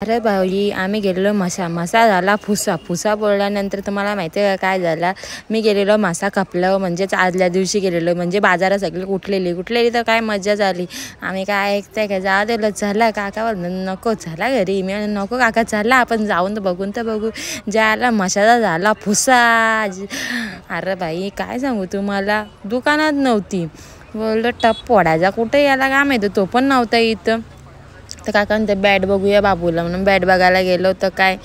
अरे भाई आम्ही गेलेलो मासा झाला फुसा बोलल्यानंतर तुम्हाला माहिती आहे का काय झाला। मी गेलेलो मासा कापला म्हणजेच आदल्या दिवशी गेलेलो म्हणजे बाजारात सगळे कुठलेली तर काय मजा झाली। आम्ही काय ऐकताय का जा दिलं चला काका नको चला घरी। मी नको काका चला आपण जाऊन तर बघू ज्याला माशाचा झाला फुसा। अरे भाई काय सांगू तुम्हाला दुकानात नव्हती बोललो टप पोडायचा कुठे याला काय माहिती तो पण नव्हता इथं। तर काका ते बॅट बघूया बाबूला म्हणून बॅट बघायला गेलो तर काय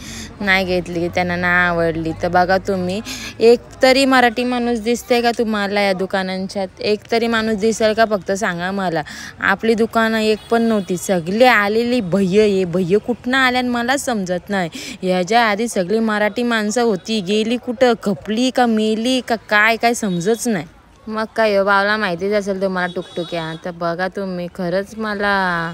नाही घेतली त्यांना नाही आवडली। तर बघा तुम्ही एक तरी मराठी माणूस दिसते का तुम्हाला या दुकानांच्यात? एक तरी माणूस दिसेल का फक्त सांगा मला। आपली दुकानं एक पण नव्हती सगळी आलेली भैय कुठनं आल्यान मला समजत नाही। याच्या आधी सगळी मराठी माणसं होती गेली कुठं खपली का मेली का काय समजत नाही। मग काय बावला माहितीच असेल तुम्हाला टुकटुक्या। तर बघा तुम्ही खरंच मला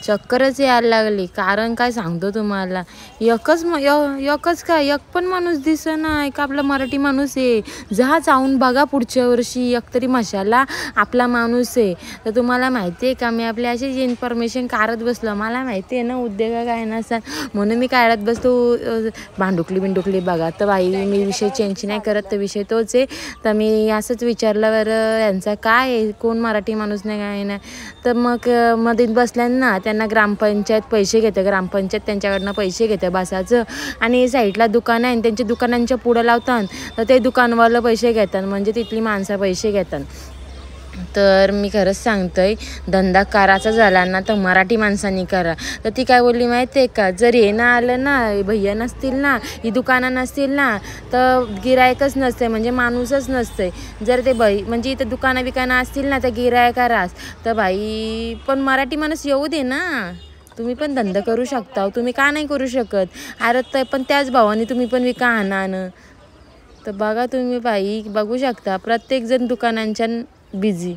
चक्करच यायला लागली कारण काय सांगतो तुम्हाला एकच काय एक पण माणूस दिसेना का आपला मराठी माणूस आहे। जा जाऊन बघा पुढच्या वर्षी एक तरी माशाला आपला माणूस आहे। तर तुम्हाला माहिती आहे का मी आपली अशीच इन्फॉर्मेशन काढत बसलो मला माहिती आहे ना उद्योग काय नसतात म्हणून मी काढत बसतो भांडुकली बघा। तर बाई मी विषय चेंज नाही करत तर विषय तोच आहे। तर मी असंच विचारलं बरं यांचा काय आहे कोण मराठी माणूस नाही काय नाही। तर मग मध्ये बसल्यांना त्यांना ग्रामपंचायत पैसे घेते ग्रामपंचायत त्यांच्याकडनं पैसे घेते बसाचं आणि साईडला दुकान आहे त्यांच्या दुकानांच्या पुढं लावतात तर ते दुकानवालं पैसे घेतात म्हणजे तिथली माणसं पैसे घेतात। तर मी खरंच सांगतोय धंदा करायचा झाला ना तर मराठी माणसांनी करा। तर ती काय बोलली माहिती आहे का जर हे ना आलं ना भैया नसतील ना ही दुकानं नसतील ना तर गिरायकच नसते म्हणजे माणूसच नसते। जर ते म्हणजे इथं दुकानं असतील ना तर गिरायका रास तर भाई पण मराठी माणूस येऊ दे ना तुम्ही पण धंदा करू शकता तुम्ही का नाही करू शकत। अरे तर पण त्याच भावाने तुम्ही पण विका आणानं। तर बघा तुम्ही बाई बघू शकता प्रत्येकजण दुकानांच्या बिझी।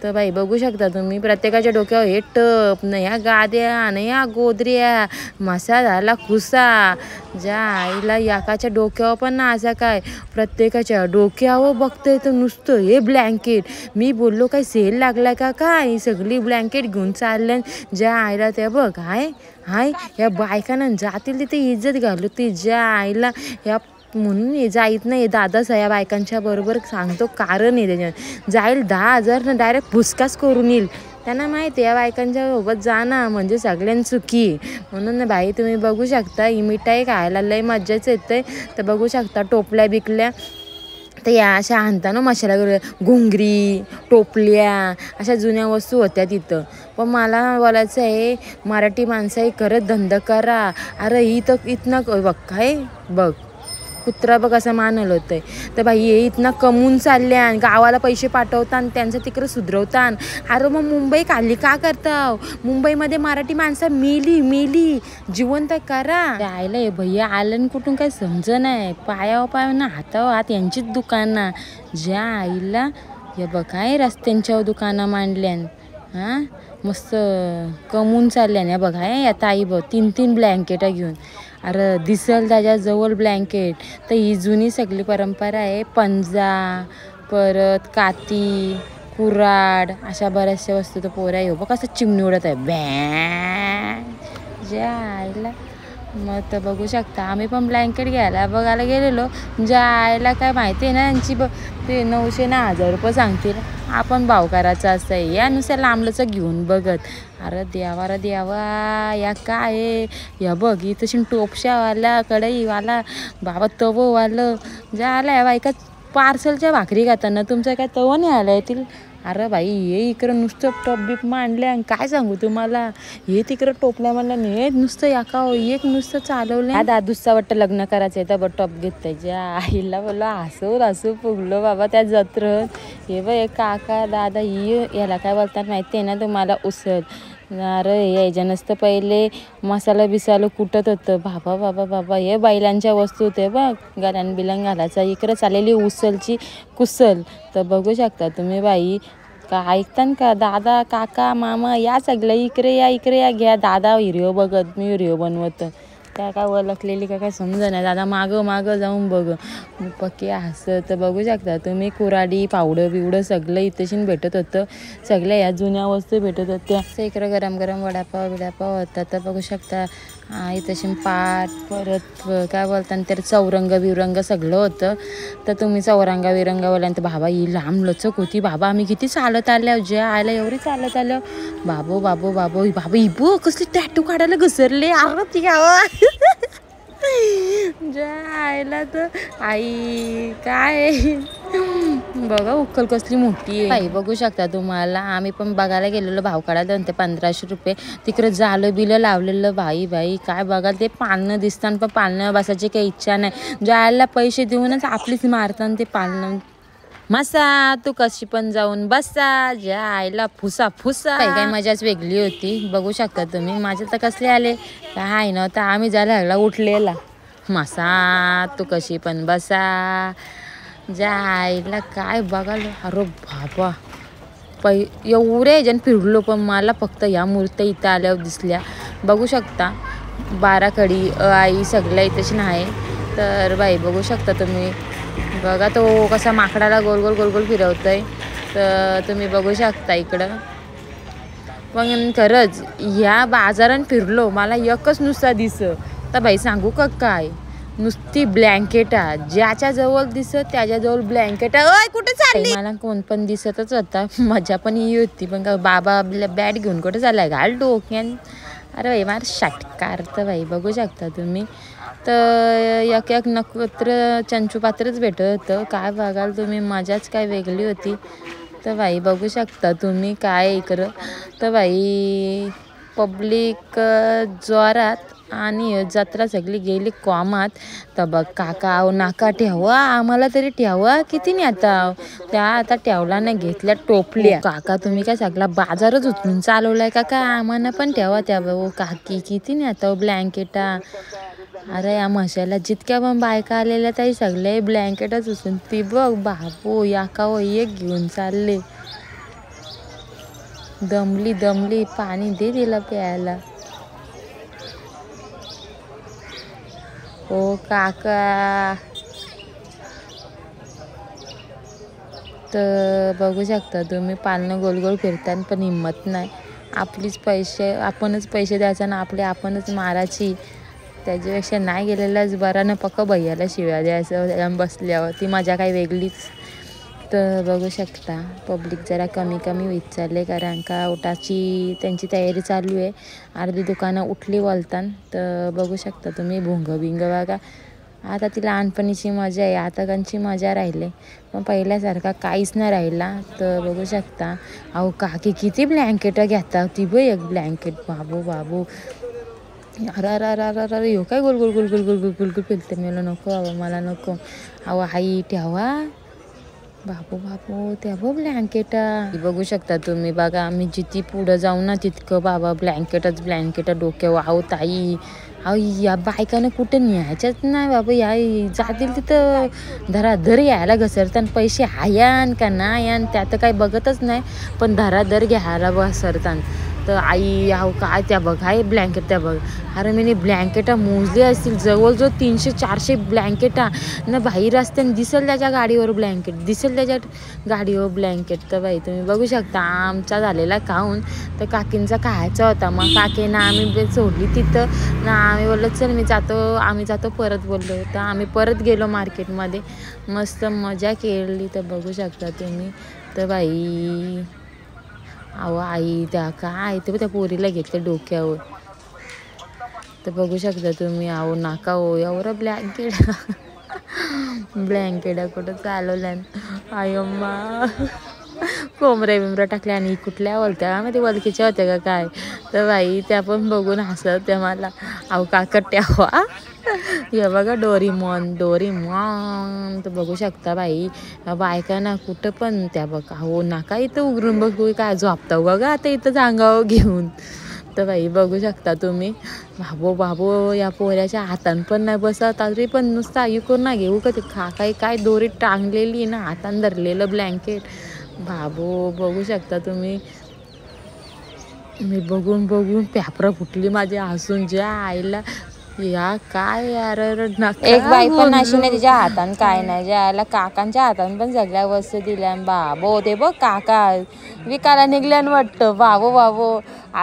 तर बाई बघू शकता तुम्ही प्रत्येकाच्या डोक्यावर हे टप न ह्या गाद्या न ह्या गोदऱ्या मासा झाला खुसा ज्या आईला याकाच्या डोक्यावर पण ना असं काय प्रत्येकाच्या डोक्यावर बघतंय तर नुसतं हे ब्लँकेट। मी बोललो काय सेल लागला का काय सगळी ब्लँकेट घेऊन चालल्या ज्या आईला त्या बघ हाय या बायकांना जातील तिथे इज्जत घालू ती ज्या आईला या म्हणून हे जाईत नाही दादा सया बायकांच्या बरोबर सांगतो कारण आहे त्याच्यात जाईल 10,000 ना डायरेक्ट भुसकाच करून येईल। त्यांना माहिती आहे या बायकांच्या सोबत जाणं म्हणजे सगळ्यांनी चुकी म्हणून बाई तुम्ही बघू शकता ही मिठाई खायला लय मज्जाच येते। तर बघू शकता टोपल्या बिकल्या तर या अशा आणता ना मशाला घुंगरी टोपल्या अशा जुन्या वस्तू होत्या तिथं। पण मला बोलायचं आहे मराठी माणसं खरंच धंदा करा। अरे ही तर इथनं बघ काय बघ कुत्रा बघ असं मानलं होतंय। तर बाई हे इथनं कमवून चालल्या गावाला पैसे पाठवतात त्यांचं तिकडं सुधरवतात। अरे मग मुंबई खाली का करताव मुंबईमध्ये मराठी माणसं मेली जिवंत करा। आयला हे भैया आलं कुठून काय समज नाही पायावर ना हातावर हात यांचीच दुकानं ज्या आईला हे बघ काय रस्त्यांच्या दुकानं मांडल्यान हां मस्त कमवून चालल्यान या बघ हाय या ताई बघ 3 ब्लँकेटा घेऊन। अरे दिसल त्याच्याजवळ ब्लँकेट तर ही जुनी सगळी परंपरा आहे पंजा परत काती कुऱ्हाड अशा बऱ्याचशा वस्तू तर पोरा येऊ बघ कसं चिमणी उडत आहे ज्या आईला। मग तर बघू शकता आम्ही पण ब्लँकेट घ्यायला बघायला गेलेलो ज्या आईला काय माहिती आहे ना यांची ते 900 ना 1000 रुपये सांगतील आपण भाव करायचा असं आहे यानुसार लांबलंच घेऊन बघत। अरे देवा या काय या बघ इथं टोपशावाला कढईवाला बाबा तववालं ज्या आला या बायका पार्सलच्या भाकरी खाताना तुमचं काय तव नाही आला येतील। अरे बाई हे इकडं नुसतं टप बीप मांडल्या काय सांगू तुम्हाला हे तिकडं टोपल्या म्हणलं हे नुसतं एक नुसतं चालवलं हा दादूचा वाटतं लग्न करायचं आहे तर टॉप घेत ज्या आईला बोललो हसू फुगलो बाबा त्या जत्रत। हे बघ एक काका दादा ही याला काय बोलतात माहिती आहे ना तुम्हाला उसल। अरे यायच्या नसतं पहिले मसाला बिसाला कुटत होतं बाबा हे बैलांच्या वस्तू होते बघ गल्यान बिलन घालायचा इकडं चाललेली उसलची कुसल। तर बघू शकता तुम्ही बाई का ऐकतान का दादा काका मामा या सगळं इकडे या घ्या दादा व्हिडिओ बघत मी व्हिडिओ बनवत त्या काय ओळखलेली काय समजा नाही दादा मागं जाऊन बघ पक्की असं। तर बघू शकता तुम्ही कुऱ्हाडी पावडं बिवडं सगळं इथेशीन भेटत होतं सगळ्या या जुन्या वस्तू भेटत होत्या। इकडं गरम वडापाव होता तर बघू शकता आई तशी पाठ परत काय बोलतात तर चौरंग बिरंग सगळं होतं. तर तुम्ही चौरंगा बिरंगा बोलल्यानंतर बाबा ही लांब लचक होती बाबा. आम्ही किती चालत आल्या ज्या आयला एवढी चालत आल्या बाबू बाबू बाबू बाबा इबू कसली टॅटू काढायला घसरले अरे ती ज्या आईला तर आई काय बघा उक्कल कसली मोठी आहे बाई. बघू शकता तुम्हाला. आम्ही पण बघायला गेलेलो भाव काढायला ते 1500 रुपये. तिकडे जालं बिलं लावलेलं बाई बाई काय बघा ते पाळणं दिसतात पण पाळणं बसायची काही इच्छा नाही. ज्याला पैसे देऊनच आपलीच मारतात ते पाळणं. मसा तू कशी पण जाऊन बसा ज्या आईला फुसा फुसा काही मजाच वेगळी होती. बघू शकता तुम्ही. माझे तर कसले आले काय नव्हतं. आम्ही जायला लागला उठलेला मसा तू कशी पण बसा ज्या आईला काय बघाल. अरे बाबा एवढे जण फिरलो पण मला फक्त या मूर्त्या इथं आल्यावर दिसल्या. बघू शकता 12 कडी आई सगळ्या इथंच नाही. तर बाई बघू शकता तुम्ही. बघा तो कसा माकडाला गोल गोल गोल गोल फिरवतोय. तर तुम्ही बघू शकता इकडं. पण खरंच ह्या बाजारात फिरलो मला एकच नुसता तर बाई सांगू का काय नुसती ब्लँकेटा ज्याच्या जवळ दिसत त्याच्याजवळ ब्लँकेटा. ओय कुठे चालली मला कोण पण दिसतच होता. मजा पण ही होती पण का बाबा बॅट घेऊन कुठे चाललाय घाल डोक्यान. अरे बाई मार षटकार. तर बाई बघू शकता तुम्ही. तर एक एक नक्षत्र चंचूपात्रच भेटत होतं. काय बघाल तुम्ही मजाच काय वेगळी होती. तर बाई बघू शकता तुम्ही काय इकडं. तर बाई पब्लिक जोरात आणि जत्रा सगळी गेली कॉमात. तर बघ काका नाका ठेवा आम्हाला तरी ठेवा किती नाही आता त्या आता ठेवला नाही घेतल्या टोपल्या. काका तुम्ही काय सगळा बाजारच उचलून चालवलाय काका आम्हाला पण ठेवा त्या काकी किती नाही आता ब्लँकेटा. अरे या मशाला जितक्या पण बायका आलेल्या ताई सगळे ब्लँकेटच उचलून ती बघ बाबू या का एक घेऊन चालले. दमली दमली पाणी दे तिला प्यायला. ओ काका. तर बघू शकता तुम्ही पाळणं गोल गोल फिरतात पण हिंमत नाही. आपलीच पैसे आपणच पैसे द्यायचा ना आपले आपणच मारायची. त्याच्यापेक्षा नाही गेलेलाच बरा ना पक्का भैयाला शिव्या द्यायचं बसल्यावर ती मजा काही वेगळीच. तर बघू शकता पब्लिक जरा कमी कमी होत चालले कारण का उठाची त्यांची तयारी चालू आहे. अर्धी दुकानं उठली बोलतात. तर बघू शकता तुम्ही भोंग बिंग बघा. आता ती लहानपणीची मजा आहे आता कंची मजा राहिले पण पहिल्यासारखा काहीच नाही राहिला. तर बघू शकता अहो काकी किती ब्लँकेटं घेता ती बघ एक ब्लँकेट बाबू बाबू. अरे अरे अरे अरे अरे हो काय गोल गोल गोल गोल गोल गोल गोल गोल फिरते मला नको बाबा मला नको. अहो आई ठेवा बाबू बाबू त्या बघ ब्लँकेटा. बघू शकता तुम्ही बघा आम्ही जिथे पुढं जाऊ ना तितकं बाबा ब्लँकेटच ब्लँकेट डोक्यावर. अहो ताई अहो या बायकानं कुठं न्यायच्याच नाही बाबा या जातील तिथं धराधर यायला घसरतात. पैसे हायान का नाही यान त्यात काही बघतच नाही पण धराधर घ्यायला घसरतात. तर आई अहो काय त्या बघ आहे ब्लँकेट त्या बघ. अरे मी ब्लँकेटा मोजले असतील जवळजवळ 300-400 ब्लँकेटा ना बाहेर असताना दिसेल त्याच्या गाडीवर ब्लँकेट दिसेल त्याच्या गाडीवर ब्लँकेट. तर बाई तुम्ही बघू शकता आमचा झालेला खाऊन. तर काकींचा खायचा होता मग काकीनं आम्ही सोडली तिथं ना आम्ही बोललो चल आम्ही जातो परत बोललो. तर आम्ही परत गेलो मार्केटमध्ये मस्त मजा केली. तर बघू शकता तुम्ही. तर बाई अहो आई त्या काय ते त्या पोरीला घेतलं डोक्यावर. तर बघू शकता तुम्ही अहो नाका हो एवढं ब्लँकेट कुठं चालवल्या आई अम्मा कोंबऱ्या बिंबऱ्या टाकल्या आणि कुठल्या बोलत्या मग ते वलकीच्या होत्या का काय. तर बाई त्या पण बघून हसत त्या मला अहो काका ठेवा हे बघा डोरीमॉन. तर बघू शकता बाई बायका ना कुठं पण त्या बघा हो नाका इथं उघडून बघू काय झोपता बघा आता इथं जांगावं घेऊन. तर बाई बघू शकता तुम्ही बाबो बाबो या पोऱ्याच्या हातान पण नाही बसत तरी पण नुसतं ऐकून ना घेऊ का ते काय दोरी टांगलेली ना हातान धरलेलं ब्लँकेट बाबो. बघू शकता तुम्ही. मी बघून बघून पॅपरा फुटली माझ्या हसून ज्या आईला. या काय यार एक बाई पण अशी नाही तिच्या हातान काय नाही, ज्याला काकांच्या हातान पण सगळ्या वस्तू दिल्या. बाबो ते बघ काका विकायला निघल्यान वाटतं. बाबो बाबो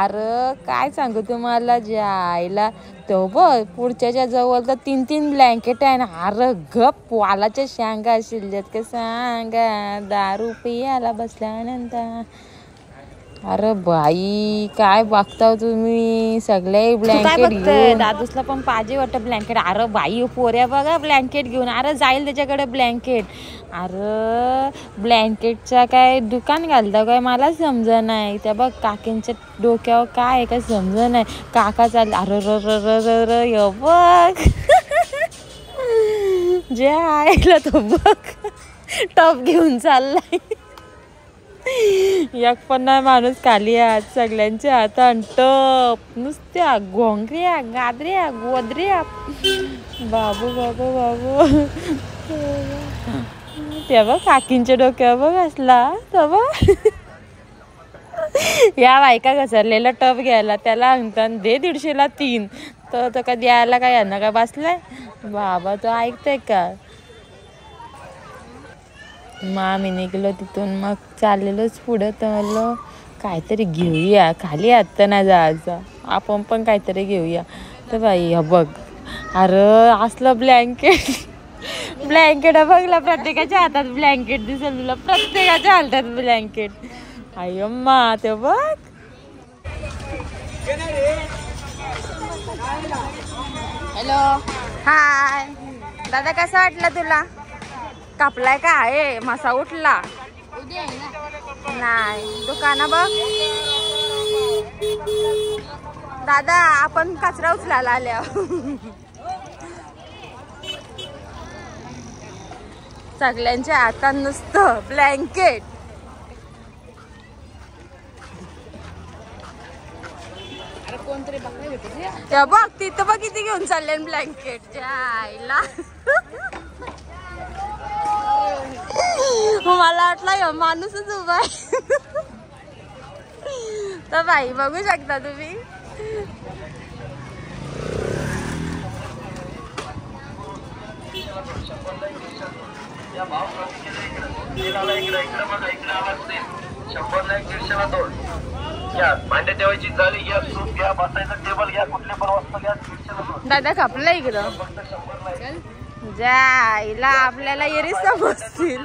अरे काय सांगू तुम्हाला, ज्या आईला तो बघ पुढच्याच्या जवळ तर 3-3 ब्लँकेट आहे ना. अरे गप वालाच्या शांगा शिल्लत का सांगा, दारू पियाला बसल्यानंतर. अरे बाई काय बघताव तुम्ही, सगळे ब्लँकेट घेऊन. दादूसला पण पाहिजे वाटतं ब्लँकेट. अरे बाई पोऱ्या बघा ब्लँकेट घेऊन. अरे जाईल त्याच्याकडे ब्लँकेट. अरे ब्लँकेटचा काय दुकान घालता काय मला समज नाही. त्या बघ काकींच्या डोक्यावर काय काय समज नाही. काका चाल अरे र र र र र य बघ जे आईला तो बघ टॉप घेऊन चाललाय. एक पण नाही माणूस खाली हात, सगळ्यांच्या हातात टप, नुसत्या घोंगऱ्या गादऱ्या गोदऱ्या. बाबू बाबू बाबू त्या बघ काकींच्या डोक्यावर बघ असला तर बघ. या बायका घसरलेला टप घ्यायला त्याला अंगण दे 150ला 3. तर तो का द्यायला काय यांना का बसलाय बाबा, तो ऐकतोय का. मग आम्ही निघलो तिथून, मग चाललेलोच पुढं. तर म्हणलं काहीतरी घेऊया, खाली आत्ता नाही जायचं, आपण पण काहीतरी घेऊया. तर बाई बघ अरे असलं ब्लँकेट बघला, प्रत्येकाच्या हातात ब्लँकेट दिसेल तुला, प्रत्येकाच्या हातात ब्लँकेट. आई अम्मा ते बघ. हॅलो हाय दादा, कसं वाटलं तुला? कापलाय का आहे मासा उठला नाही. दुकाना बघ दादा, आपण कचरा उचलायला आल्या. सगळ्यांच्या हातात नुसतं ब्लँकेट. बघ तिथं बघ किती घेऊन चालले ब्लँकेट आईला. मला वाटलं माणूसच उभा आहे. तर बाई बघू शकता तुम्ही. दादा कापलं इकडं जायला आपल्याला येरी समजतील.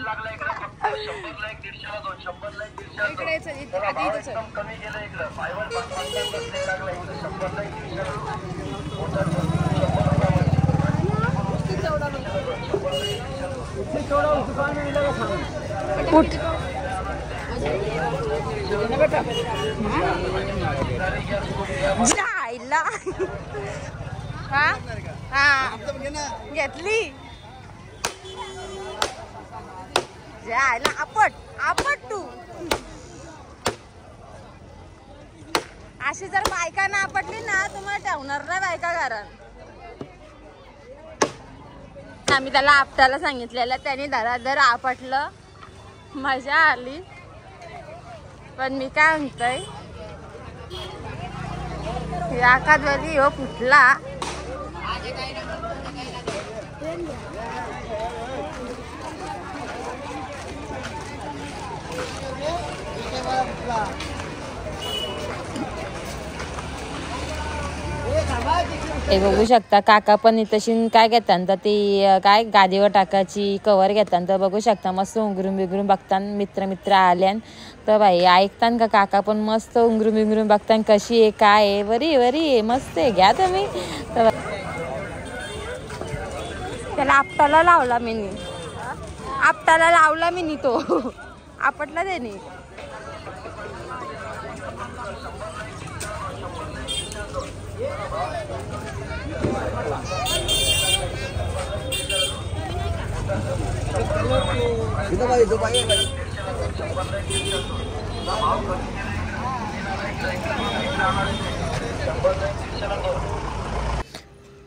जायला हा हा घेतली जायला आपट तू. अशी जर बायका ना आपटली ना तुम्हाला ठेवणार नाही बायका घरात. आम्ही त्याला आपटायला सांगितलेलं, त्याने धराधर आपटलं, मजा आली. पण मी काय म्हणतोय एखाद्यावेळी हो फुटला हे बघू शकता. काका पण तशी काय घेतात तर ती काय गादीवर टाकायची कवर घेतात. तर बघू शकता मस्त उंगरून बिंगरून बघतान मित्र आल्यान. तर बाई ऐकतान का काका पण मस्त उंगरून बिंगरून बघतान कशी आहे काय आहे. बरी आहे मस्त आहे, घ्या तुम्ही. तर त्याला आपटाला लावला मी तो आपटला त्याने.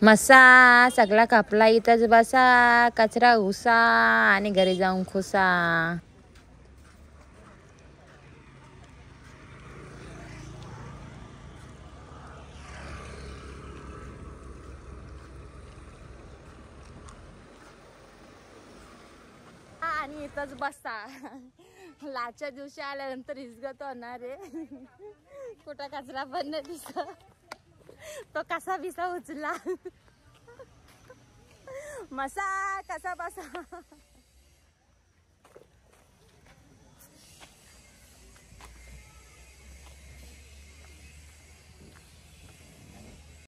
मसा सगळा कापला, इथंच बसा, कचरा उसा आणि घरी जाऊन खुसा. आणि इथंच बसा. लाच्या दिवशी आल्यानंतर हिसगत होणार आहे. कुठं कचरा पण नाही दिसत. तो कसा बिसा उचला. मसा कसा बसा.